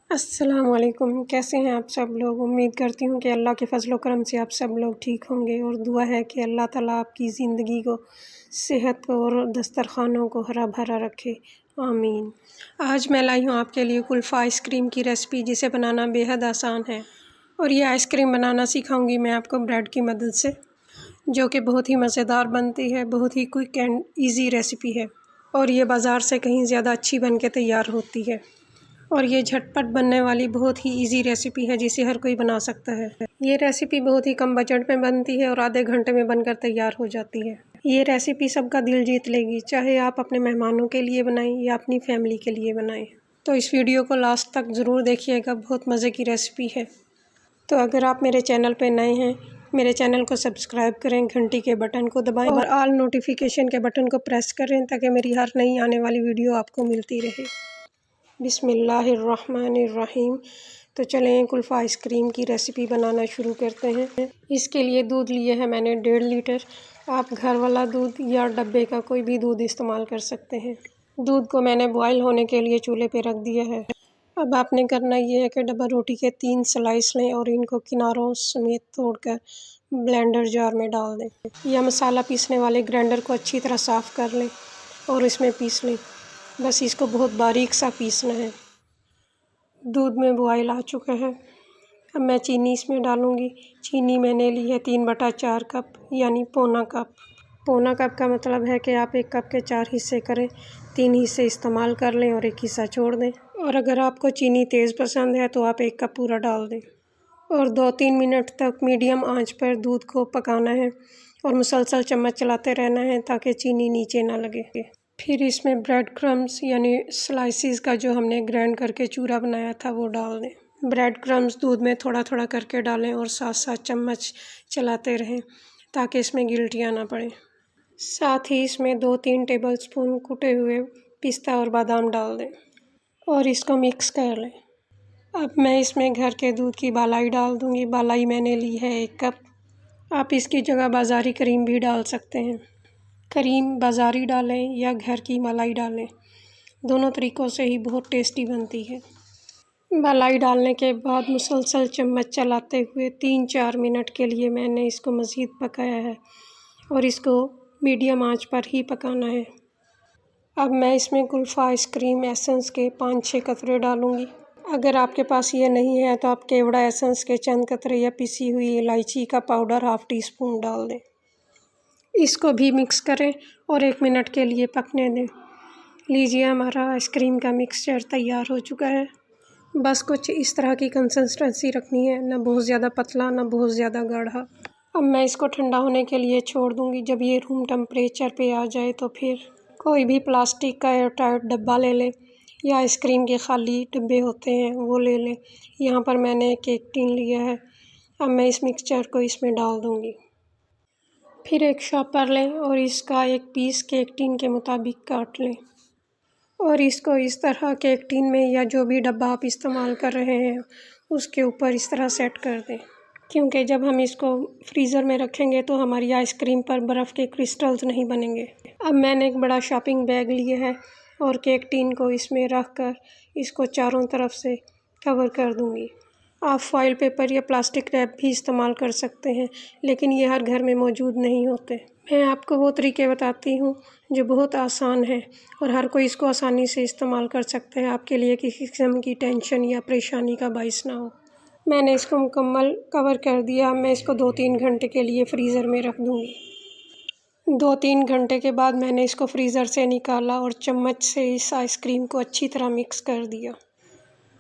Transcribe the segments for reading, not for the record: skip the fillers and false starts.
अस्सलामुअलैकुम। कैसे हैं आप सब लोग। उम्मीद करती हूँ कि अल्लाह के फजल व करम से आप सब लोग ठीक होंगे और दुआ है कि अल्लाह ताला आपकी ज़िंदगी को सेहत और दस्तरखानों को हरा भरा रखे, आमीन। आज मैं लाई हूँ आपके लिए कुल्फ़ा आइसक्रीम की रेसिपी, जिसे बनाना बेहद आसान है। और ये आइसक्रीम बनाना सिखाऊंगी मैं आपको ब्रेड की मदद से, जो कि बहुत ही मज़ेदार बनती है। बहुत ही क्विक एंड ईज़ी रेसिपी है और ये बाज़ार से कहीं ज़्यादा अच्छी बन के तैयार होती है। और ये झटपट बनने वाली बहुत ही इजी रेसिपी है, जिसे हर कोई बना सकता है। ये रेसिपी बहुत ही कम बजट में बनती है और आधे घंटे में बनकर तैयार हो जाती है। ये रेसिपी सबका दिल जीत लेगी, चाहे आप अपने मेहमानों के लिए बनाएं या अपनी फैमिली के लिए बनाएं। तो इस वीडियो को लास्ट तक ज़रूर देखिएगा, बहुत मज़े की रेसिपी है। तो अगर आप मेरे चैनल पर नए हैं, मेरे चैनल को सब्सक्राइब करें, घंटी के बटन को दबाएं और ऑल नोटिफिकेशन के बटन को प्रेस करें, ताकि मेरी हर नई आने वाली वीडियो आपको मिलती रहे। बिस्मिल्लाहिर्रहमानिर्रहीम। तो चलें कुल्फ़ा आइसक्रीम की रेसिपी बनाना शुरू करते हैं। इसके लिए दूध लिए है मैंने 1.5 लीटर। आप घर वाला दूध या डब्बे का कोई भी दूध इस्तेमाल कर सकते हैं। दूध को मैंने बॉयल होने के लिए चूल्हे पे रख दिया है। अब आपने करना ये है कि डब्बा रोटी के 3 स्लाइस लें और इनको किनारों समेत तोड़कर ब्लेंडर जार में डाल दें। या मसाला पीसने वाले ग्राइंडर को अच्छी तरह साफ़ कर लें और इसमें पीस लें। बस इसको बहुत बारीक सा पीसना है। दूध में बॉयल आ चुका है। अब मैं चीनी इसमें डालूँगी। चीनी मैंने ली है 3/4 कप, यानी पौना कप। पौना कप का मतलब है कि आप 1 कप के 4 हिस्से करें, 3 हिस्से इस्तेमाल कर लें और 1 हिस्सा छोड़ दें। और अगर आपको चीनी तेज़ पसंद है तो आप 1 कप पूरा डाल दें। और 2-3 मिनट तक मीडियम आंच पर दूध को पकाना है और मुसलसल चम्मच चलाते रहना है, ताकि चीनी नीचे ना लगे। फिर इसमें ब्रेड क्रम्स यानी स्लाइसिस का जो हमने ग्राइंड करके चूरा बनाया था वो डाल दें। ब्रेड क्रम्स दूध में थोड़ा थोड़ा करके डालें और साथ साथ चम्मच चलाते रहें, ताकि इसमें गिल्टियाँ ना पड़ें। साथ ही इसमें 2-3 टेबलस्पून कुटे हुए पिस्ता और बादाम डाल दें और इसको मिक्स कर लें। अब मैं इसमें घर के दूध की बालाई डाल दूँगी। बालाई मैंने ली है 1 कप। आप इसकी जगह बाज़ारी क्रीम भी डाल सकते हैं। क्रीम बाज़ारी डालें या घर की मलाई डालें, दोनों तरीक़ों से ही बहुत टेस्टी बनती है। मलाई डालने के बाद मुसलसल चम्मच चलाते हुए 3-4 मिनट के लिए मैंने इसको मज़ीद पकाया है और इसको मीडियम आंच पर ही पकाना है। अब मैं इसमें कुल्फ़ा आइसक्रीम एसेंस के 5-6 कतरे डालूँगी। अगर आपके पास ये नहीं है तो आप केवड़ा एसेंस के चंद कतरे या पिसी हुई इलायची का पाउडर 1/2 टीस्पून डाल दें। इसको भी मिक्स करें और 1 मिनट के लिए पकने दें। लीजिए, हमारा आइसक्रीम का मिक्सचर तैयार हो चुका है। बस कुछ इस तरह की कंसिस्टेंसी रखनी है, ना बहुत ज़्यादा पतला ना बहुत ज़्यादा गाढ़ा। अब मैं इसको ठंडा होने के लिए छोड़ दूँगी। जब ये रूम टेम्परेचर पे आ जाए तो फिर कोई भी प्लास्टिक का एयरटाइट डब्बा ले लें या आइसक्रीम के खाली डब्बे होते हैं वो ले लें। यहाँ पर मैंने एक केक टिन लिया है। अब मैं इस मिक्सचर को इसमें डाल दूँगी। फिर एक शॉपर लें और इसका एक पीस केक टिन के मुताबिक काट लें और इसको इस तरह केक टिन में या जो भी डब्बा आप इस्तेमाल कर रहे हैं उसके ऊपर इस तरह सेट कर दें, क्योंकि जब हम इसको फ्रीज़र में रखेंगे तो हमारी आइसक्रीम पर बर्फ़ के क्रिस्टल्स नहीं बनेंगे। अब मैंने एक बड़ा शॉपिंग बैग लिया है और केक टिन को इसमें रख कर इसको चारों तरफ से कवर कर दूँगी। आप फॉइल पेपर या प्लास्टिक रैप भी इस्तेमाल कर सकते हैं, लेकिन ये हर घर में मौजूद नहीं होते। मैं आपको वो तरीके बताती हूँ जो बहुत आसान है और हर कोई इसको आसानी से इस्तेमाल कर सकता है, आपके लिए किसी किस्म की टेंशन या परेशानी का बाइस ना हो। मैंने इसको मुकम्मल कवर कर दिया। मैं इसको 2-3 घंटे के लिए फ्रीज़र में रख दूँगी। 2-3 घंटे के बाद मैंने इसको फ्रीज़र से निकाला और चम्मच से इस आइसक्रीम को अच्छी तरह मिक्स कर दिया।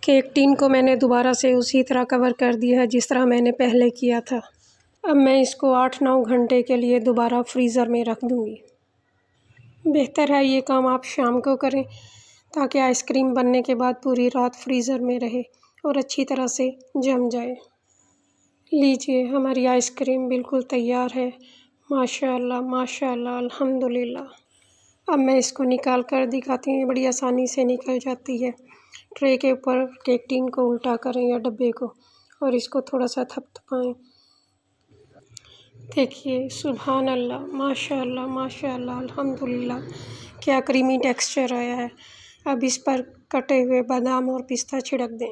केक टिन को मैंने दोबारा से उसी तरह कवर कर दिया है जिस तरह मैंने पहले किया था। अब मैं इसको 8-9 घंटे के लिए दोबारा फ्रीज़र में रख दूँगी। बेहतर है ये काम आप शाम को करें, ताकि आइसक्रीम बनने के बाद पूरी रात फ्रीज़र में रहे और अच्छी तरह से जम जाए। लीजिए, हमारी आइसक्रीम बिल्कुल तैयार है। माशाअल्लाह माशाअल्लाह, अल्हम्दुलिल्लाह। अब मैं इसको निकाल कर दिखाती हूँ। बड़ी आसानी से निकल जाती है। ट्रे के ऊपर केक टिन को उल्टा करें या डब्बे को और इसको थोड़ा सा थपथपाएं। देखिए, सुभान अल्लाह, माशाअल्लाह माशाअल्लाह, अल्हम्दुलिल्लाह, क्या क्रीमी टेक्सचर आया है। अब इस पर कटे हुए बादाम और पिस्ता छिड़क दें।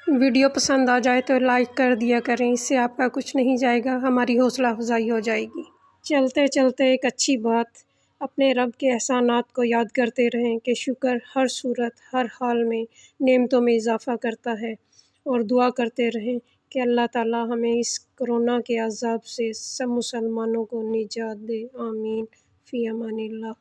वीडियो पसंद आ जाए तो लाइक कर दिया करें, इससे आपका कुछ नहीं जाएगा, हमारी हौसला अफजाई हो जाएगी। चलते चलते एक अच्छी बात, अपने रब के एहसानात को याद करते रहें कि शुक्र हर सूरत हर हाल में नेमतों में इजाफ़ा करता है, और दुआ करते रहें कि अल्लाह ताला हमें इस कोरोना के अज़ाब से सब मुसलमानों को निजात दे। आमीन। फ़ी अमानिल्लाह।